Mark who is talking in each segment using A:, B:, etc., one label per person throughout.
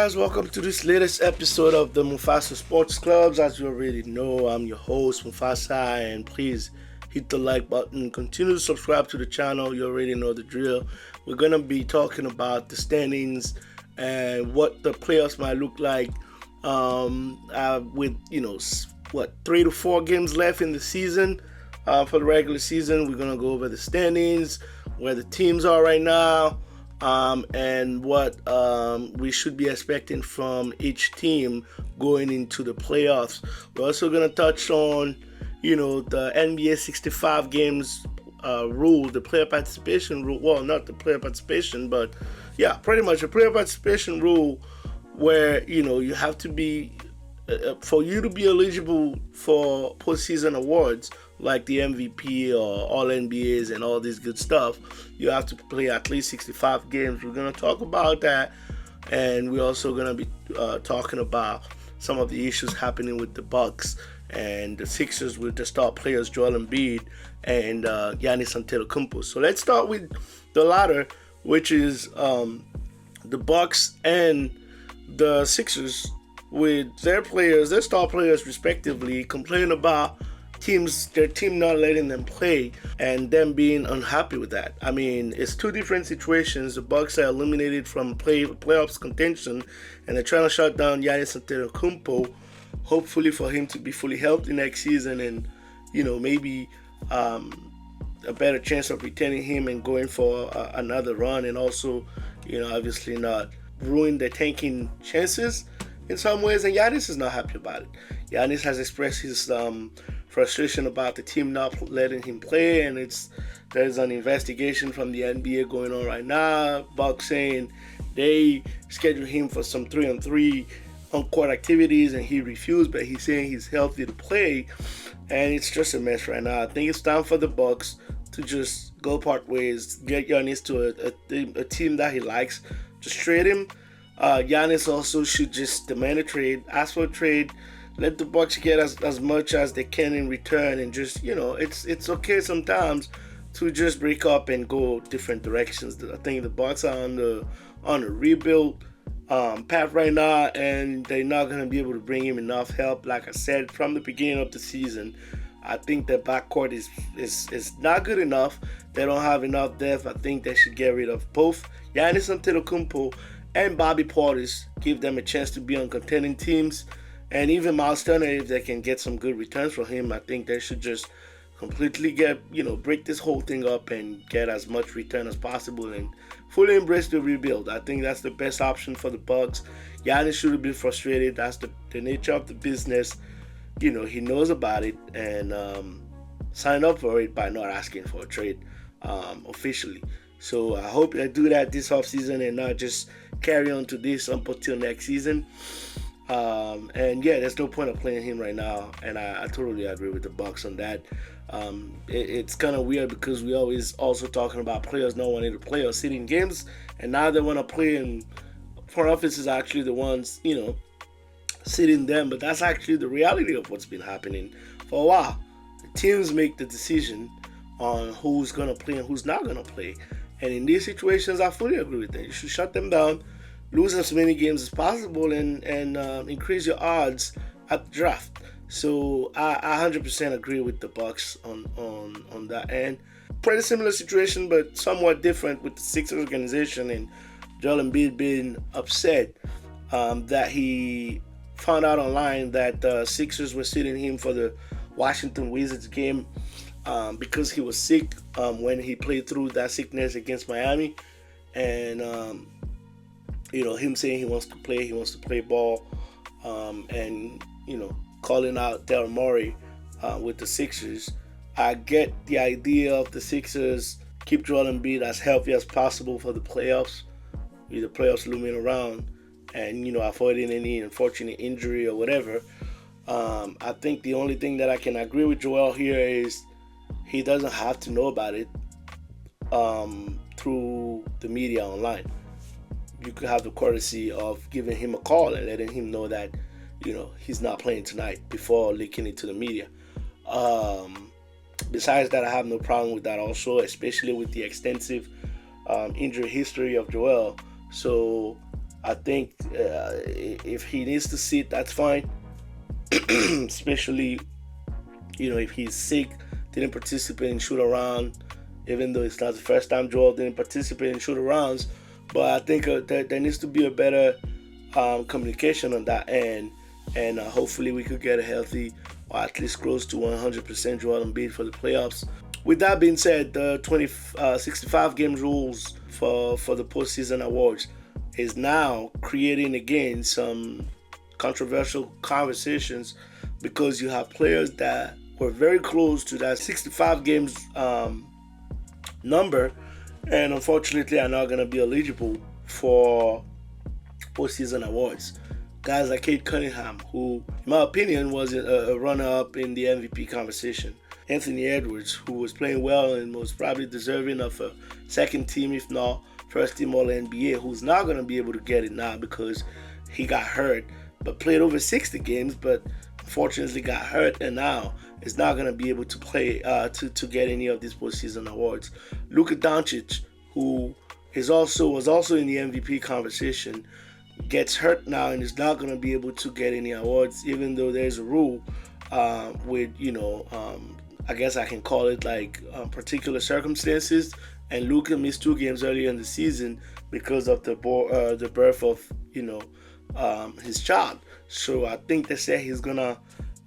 A: guys, welcome to this latest episode of the Mufasa Sports Clubs. As you already know, I'm your host, Mufasa, and please hit the like button. Continue to subscribe to the channel. You already know the drill. We're going to be talking about the standings and what the playoffs might look like with, 3 to 4 games left in the season. For the regular season, we're going to go over the standings, where the teams are right now, and what we should be expecting from each team going into the playoffs. We're also going to touch on, the NBA 65 games rule, the player participation rule. Well, not the player participation, but yeah, pretty much a player participation rule where, you have to be, for you to be eligible for postseason awards like the MVP or All NBAs and all this good stuff, you have to play at least 65 games. We're going to talk about that, and we're also going to be talking about some of the issues happening with the Bucks and the Sixers with the star players Joel Embiid and Giannis Antetokounmpo. So let's start with the latter, which is the Bucks and the Sixers, with their star players respectively, complaining about their team not letting them play and them being unhappy with that. I mean, it's two different situations. The Bucks are eliminated from playoffs contention, and they're trying to shut down Giannis Antetokounmpo, hopefully for him to be fully healthy next season and, maybe a better chance of retaining him and going for another run, and also, obviously not ruin the tanking chances in some ways. And Giannis is not happy about it. Giannis has expressed his frustration about the team not letting him play, and there's an investigation from the NBA going on right now. Bucks saying they scheduled him for some 3-on-3 on-court activities, and he refused, but he's saying he's healthy to play, and it's just a mess right now. I think it's time for the Bucks to just go part ways, get Giannis to a team that he likes, just trade him. Giannis also should just demand a trade, ask for a trade, let the Bucks get as much as they can in return, and just, it's okay sometimes to just break up and go different directions. I think the Bucks are on a rebuild path right now, and they're not going to be able to bring him enough help. Like I said, from the beginning of the season, I think the backcourt is not good enough. They don't have enough depth. I think they should get rid of both Giannis Antetokounmpo and Bobby Portis, give them a chance to be on contending teams. And even Miles Turner, if they can get some good returns from him, I think they should just completely break this whole thing up and get as much return as possible and fully embrace the rebuild. I think that's the best option for the Bucks. Giannis should have been frustrated. That's the nature of the business. He knows about it and signed up for it by not asking for a trade officially. So I hope they do that this offseason and not just carry on to this up until next season. And yeah, there's no point of playing him right now, and I totally agree with the Bucks on that. It's kind of weird because we always also talking about players not wanting to play or sitting games, and now they want to play, and front office is actually the ones sitting them. But that's actually the reality of what's been happening for a while. The teams make the decision on who's gonna play and who's not gonna play, and in these situations, I fully agree with that. You should shut them down, lose as many games as possible, and increase your odds at the draft. So I 100% agree with the Bucks on that end. Pretty similar situation, but somewhat different with the Sixers organization and Joel Embiid being upset that he found out online that the Sixers were sitting him for the Washington Wizards game because he was sick when he played through that sickness against Miami, and him saying he wants to play ball, and calling out Daryl Morey with the Sixers. I get the idea of the Sixers keep Joel Embiid as healthy as possible for the playoffs, with the playoffs looming around, and avoiding any unfortunate injury or whatever. I think the only thing that I can agree with Joel here is he doesn't have to know about it through the media online. You could have the courtesy of giving him a call and letting him know that he's not playing tonight before leaking it to the media. Besides that, I have no problem with that also, especially with the extensive injury history of Joel. So I think if he needs to sit, that's fine. Especially, if he's sick, didn't participate in shoot around, even though it's not the first time Joel didn't participate in shoot arounds. But I think there needs to be a better communication on that end, and hopefully we could get a healthy or at least close to 100% Joel Embiid for the playoffs. With that being said, the 65 games rules for the postseason awards is now creating again some controversial conversations, because you have players that were very close to that 65 games number, and unfortunately are not going to be eligible for postseason awards. Guys like Cade Cunningham, who, in my opinion, was a runner-up in the MVP conversation. Anthony Edwards, who was playing well and was probably deserving of a second team, if not first team All-NBA, who's not going to be able to get it now because he got hurt, but played over 60 games, but unfortunately got hurt, and now is not going to be able to play to get any of these postseason awards. Luka Doncic, who was also in the MVP conversation, gets hurt now and is not going to be able to get any awards, even though there's a rule with, I guess I can call it like particular circumstances. And Luka missed 2 games earlier in the season because of the birth of his child. So I think they said he's gonna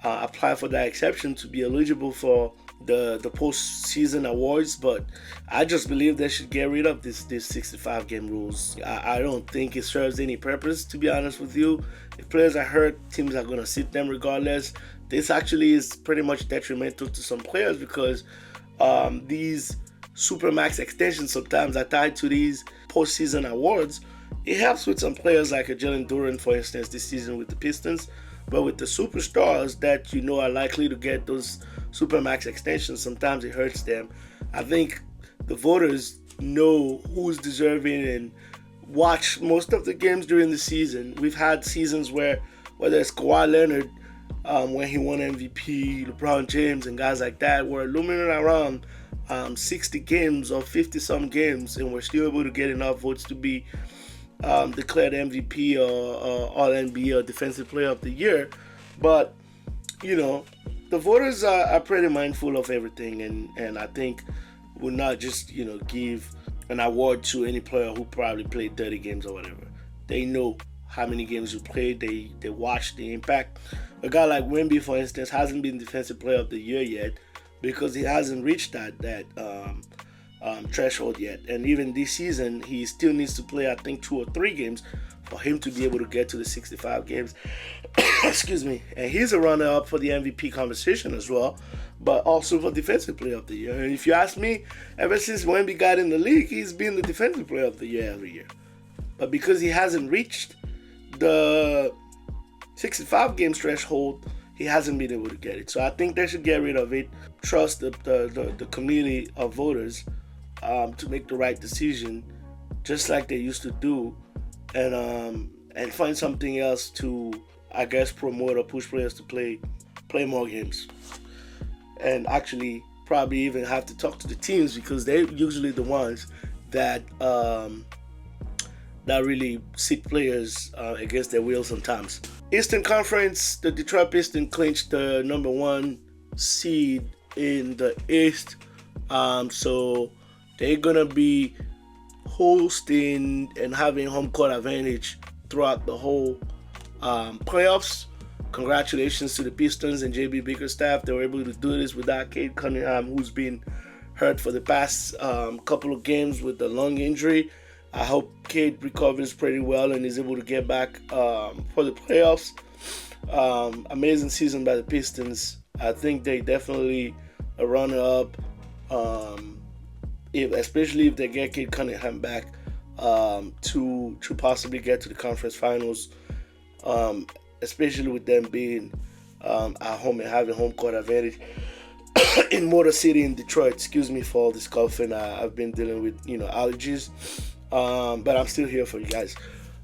A: apply for that exception to be eligible for the postseason awards. But I just believe they should get rid of this 65 game rules. I don't think it serves any purpose, to be honest with you. If players are hurt, teams are gonna sit them regardless. This actually is pretty much detrimental to some players, because these Supermax extensions sometimes are tied to these postseason awards. It helps with some players like a Jalen Duren, for instance, this season with the Pistons. But with the superstars that are likely to get those Supermax extensions, sometimes it hurts them. I think the voters know who's deserving and watch most of the games during the season. We've had seasons where, whether it's Kawhi Leonard, when he won MVP, LeBron James, and guys like that, were looming around 60 games or 50-some games, and we're still able to get enough votes to be declared MVP or All-NBA or Defensive Player of the Year. But, the voters are pretty mindful of everything, and I think will not just, give an award to any player who probably played 30 games or whatever. They know how many games you played. They watch the impact. A guy like Wemby, for instance, hasn't been Defensive Player of the Year yet because he hasn't reached that threshold yet. And even this season, he still needs to play, I think, 2 or 3 games for him to be able to get to the 65 games. Excuse me. And he's a runner-up for the MVP conversation as well, but also for Defensive Player of the Year. And if you ask me, ever since Wemby got in the league, he's been the Defensive Player of the Year every year. But because he hasn't reached the 65 games threshold, he hasn't been able to get it. So I think they should get rid of it. Trust the community of voters to make the right decision, just like they used to do, and find something else to, I guess, promote or push players to play more games. And actually probably even have to talk to the teams, because they're usually the ones that really sit players against their will sometimes. Eastern Conference, the Detroit Pistons clinched the number 1 seed in the East. So they're going to be hosting and having home court advantage throughout the whole playoffs. Congratulations to the Pistons and JB Bickerstaff. They were able to do this without Cade Cunningham, who's been hurt for the past couple of games with the lung injury. I hope Cade recovers pretty well and is able to get back for the playoffs. Amazing season by the Pistons. I think they definitely a runner-up, especially if they get Cade Cunningham back to possibly get to the conference finals, especially with them being at home and having home court advantage in Motor City in Detroit. Excuse me for all this coughing. I've been dealing with allergies. But I'm still here for you guys.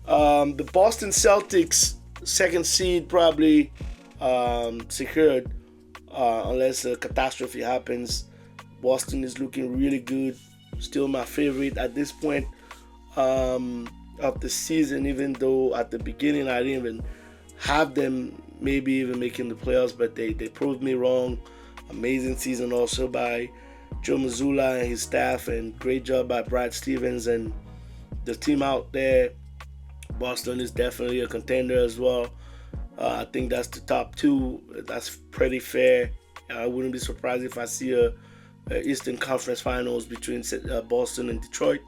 A: The Boston Celtics, 2nd seed, probably secured unless a catastrophe happens. Boston is looking really good. Still my favorite at this point. of the season, even though at the beginning I didn't even have them maybe even making the playoffs, but they proved me wrong. Amazing season also by Joe Mazzulla and his staff, and great job by Brad Stevens and the team out there. Boston is definitely a contender as well. I think that's the top two. That's pretty fair. I wouldn't be surprised if I see a Eastern Conference Finals between Boston and Detroit.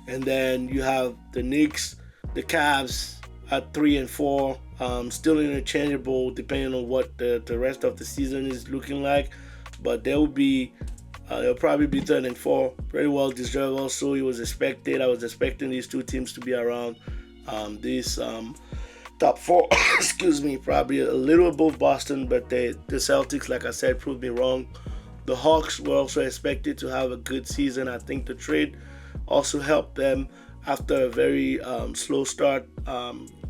A: And then you have the Knicks, the Cavs at 3 and 4, still interchangeable depending on what the rest of the season is looking like. But they'll probably be 3rd and 4. Pretty well deserved. Also, it was expected. I was expecting these two teams to be around this top 4. Excuse me, probably a little above Boston, but the Celtics, like I said, proved me wrong. The Hawks were also expected to have a good season. I think the trade also helped them after a very slow start.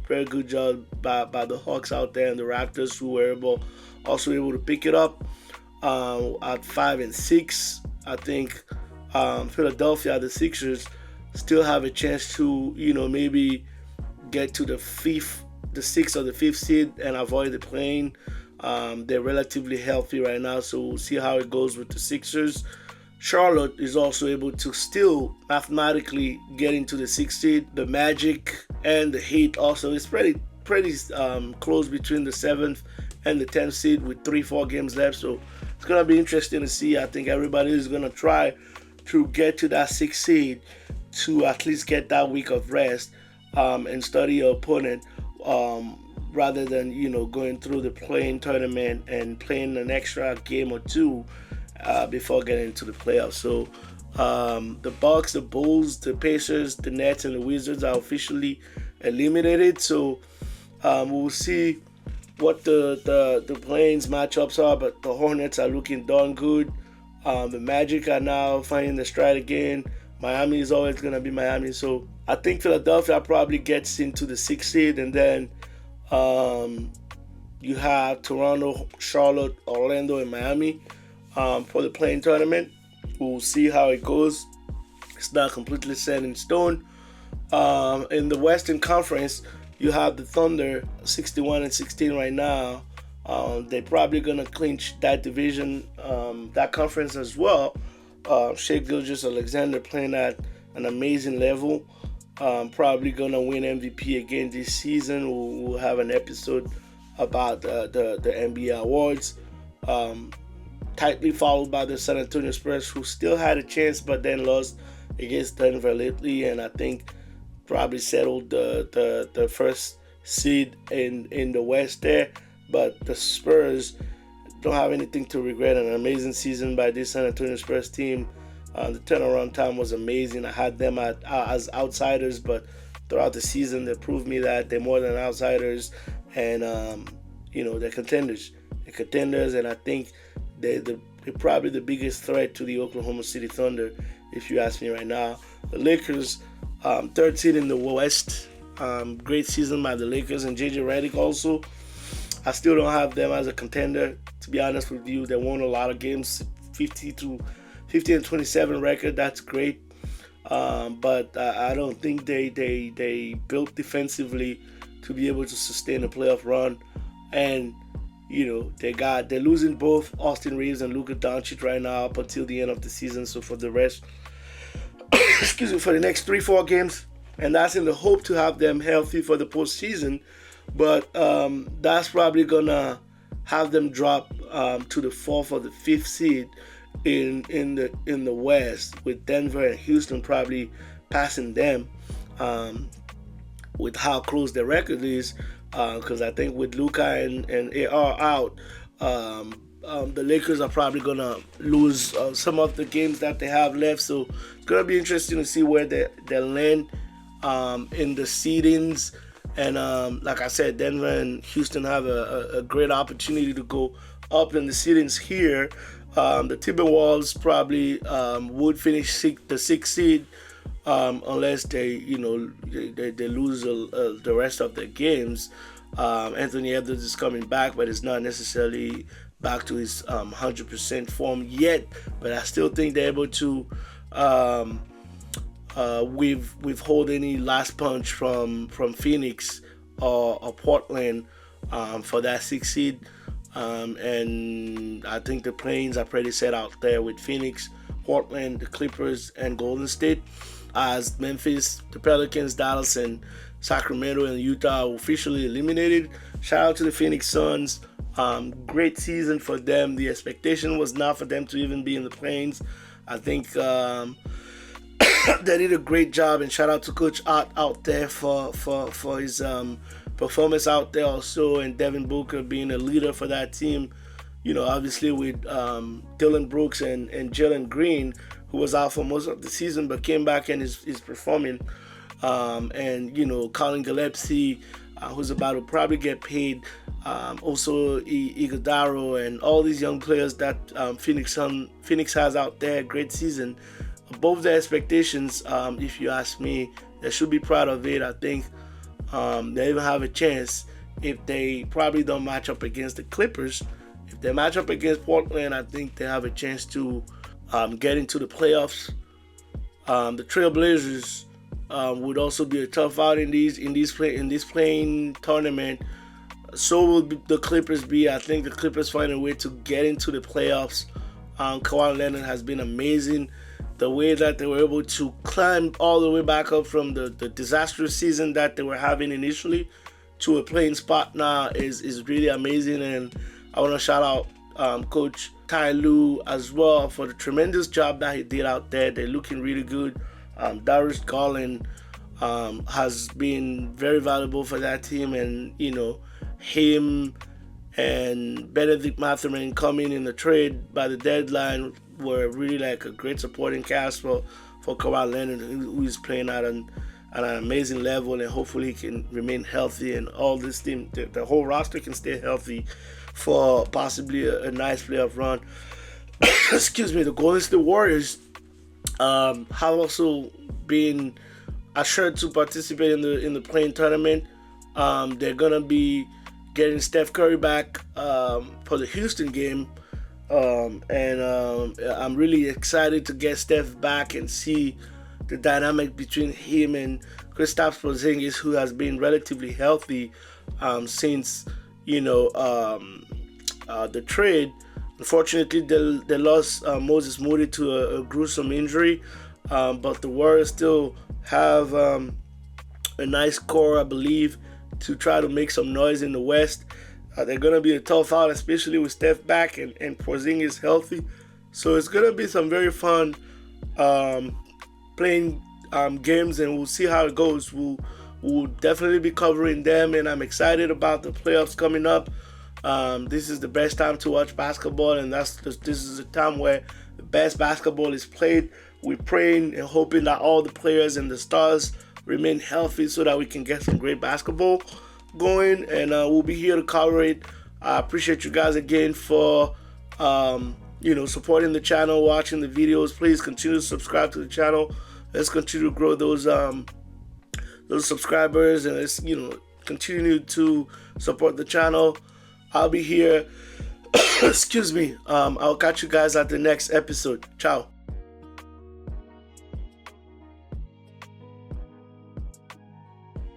A: Very good job by the Hawks out there, and the Raptors, who were also able to pick it up at 5 and 6. I think Philadelphia, the Sixers, still have a chance to maybe get to the 6th or the 5th seed and avoid the play-in. They're relatively healthy right now, so we'll see how it goes with the Sixers. Charlotte is also able to still mathematically get into the 6th seed. The Magic and the Heat also is pretty close between the 7th and the 10th seed with 3-4 games left. So it's going to be interesting to see. I think everybody is going to try to get to that 6th seed to at least get that week of rest and study your opponent rather than going through the play-in tournament and playing an extra game or two before getting into the playoffs. So the Bucks, the Bulls, the Pacers, the Nets, and the Wizards are officially eliminated. So we'll see what the play-ins matchups are, but the Hornets are looking darn good. The Magic are now finding the stride again. Miami is always going to be Miami. So I think Philadelphia probably gets into the 6th seed, and then you have Toronto, Charlotte, Orlando, and Miami for the play-in tournament. We'll see how it goes. It's not completely set in stone. In the Western Conference, you have the Thunder, 61-16 right now. They're probably going to clinch that division, that conference as well. Shai Gilgeous-Alexander playing at an amazing level. Probably going to win MVP again this season. We'll have an episode about the NBA awards. Tightly followed by the San Antonio Spurs, who still had a chance but then lost against Denver lately, and I think probably settled the first seed in the West there. But the Spurs don't have anything to regret. An amazing season by this San Antonio Spurs team. The turnaround time was amazing. I had them as outsiders, but throughout the season they proved me that they're more than outsiders, and they're contenders. They're contenders, and I think they're probably the biggest threat to the Oklahoma City Thunder, if you ask me right now. The Lakers, 3rd seed in the West. Great season by the Lakers and JJ Redick also. I still don't have them as a contender, to be honest with you. They won a lot of games, 50-27 record. That's great, but I don't think they built defensively to be able to sustain a playoff run. And they're losing both Austin Reeves and Luka Doncic right now up until the end of the season. So for the rest, for the next 3-4 games, and that's in the hope to have them healthy for the postseason. But that's probably gonna have them drop to the 4th or the 5th seed in the West, with Denver and Houston probably passing them with how close their record is. Because I think with Luka and AR out, the Lakers are probably going to lose some of the games that they have left. So it's going to be interesting to see where they land in the seedings. And like I said, Denver and Houston have a great opportunity to go up in the seedings here. The Timberwolves probably would finish the 6th seed. Unless they lose the rest of their games. Anthony Edwards is coming back, but it's not necessarily back to his 100% form yet. But I still think they're able to withhold any last punch from Phoenix or Portland for that 6th seed. And I think the plains are pretty set out there with Phoenix, Portland, the Clippers, and Golden State. As Memphis, the Pelicans, Dallas, and Sacramento and Utah are officially eliminated. Shout out to the Phoenix Suns. Great season for them. The expectation was not for them to even be in the plains. I think they did a great job, and shout out to Coach Art out there for his performance out there also, and Devin Booker being a leader for that team. Obviously with Dylan Brooks and Jalen Green, who was out for most of the season but came back and is performing. And Colin Gillespie, who's about to probably get paid. Also Iguodala and all these young players that Phoenix has out there. Great season, above their expectations. If you ask me, they should be proud of it. I think they even have a chance if they probably don't match up against the Clippers. If they match up against Portland, I think they have a chance to get into the playoffs. The Trailblazers would also be a tough out in this playing tournament. So will the Clippers be. I think the Clippers find a way to get into the playoffs. Kawhi Leonard has been amazing. The way that they were able to climb all the way back up from the disastrous season that they were having initially to a playing spot now is really amazing. And I want to shout out Coach Ty Lue as well for the tremendous job that he did out there. They're looking really good. Darius Garland has been very valuable for that team, and him and Benedict Mathurin coming in the trade by the deadline were really like a great supporting cast for Kawhi Leonard, who is playing at an amazing level, and hopefully he can remain healthy, and all this team, the whole roster can stay healthy for possibly a nice playoff run. Excuse me. The Golden State Warriors have also been assured to participate in the playing tournament. They're gonna be getting Steph Curry back for the Houston game. And I'm really excited to get Steph back and see the dynamic between him and Kristaps Porzingis, who has been relatively healthy since the trade. Unfortunately, they lost Moses Moody to a gruesome injury, but the Warriors still have a nice core, I believe, to try to make some noise in the West. They're going to be a tough out, especially with Steph back and Porzingis healthy. So it's going to be some very fun playing games, and we'll see how it goes. We'll definitely be covering them, and I'm excited about the playoffs coming up. This is the best time to watch basketball, and this is a time where the best basketball is played. We're praying and hoping that all the players and the stars remain healthy so that we can get some great basketball going, and we'll be here to cover it. I appreciate you guys again for supporting the channel, watching the videos. Please continue to subscribe to the channel. Let's continue to grow those subscribers, and let's continue to support the channel. I'll be here. Excuse me. I'll catch you guys at the next episode. Ciao.